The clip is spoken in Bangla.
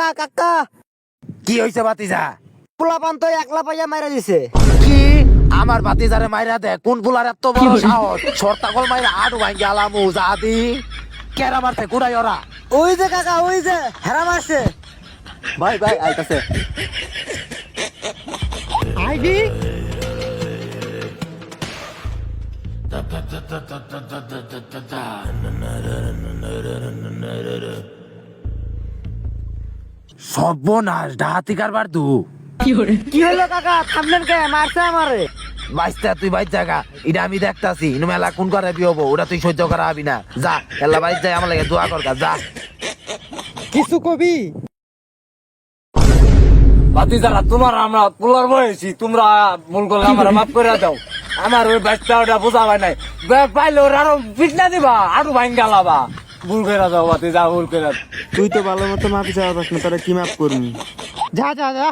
কাকা কাকা কি হইছে ভাতিজা? পোলাপান তো একলা পাইয়া মাইরা দিছে। কি আমার ভাতিজারে মাইরা দে? কোন পুলার এত বড় সাহস? সরতাকল মাইরা আডু ভাঙ্গি আলামু জাদি কেরা মারতে কুড়াই ওরা। ওই যে কাকা ওই যে হেরা মারছে। ভাই ভাই আইতাছে। আইবি সর্বনাশ ডাহাতি কারবার দু। কি হলো কাকা থামলেন কে? মারছে আমারে। বাইস্তা তুই বাইর জায়গা এটা আমি দেখতাছি ইনু মেলা কোন করে বিহব ওটা তুই সহ্য করা হবি না। যা এল্লা বাইর যাই আমার লাগে দোয়া করকা যা। কিছু কবি? ভাতিজারা তোমার আমরা পোলার বয়সী, তোমরা ভুল করলে আমার মাফ করে দাও। আমার ওই বাচ্চা ওটা বোঝা হয় নাই, পাইলে ওর আরো পিটনা দিবা, আরো ভাঙ গালাবা। ভুল করে দাও ভাতিজা, ভুল করে দাও। তুই তো ভালো মতো মাপি যাওয়ার পাস না, তোরা কি মাপ করবি? যা যা যা।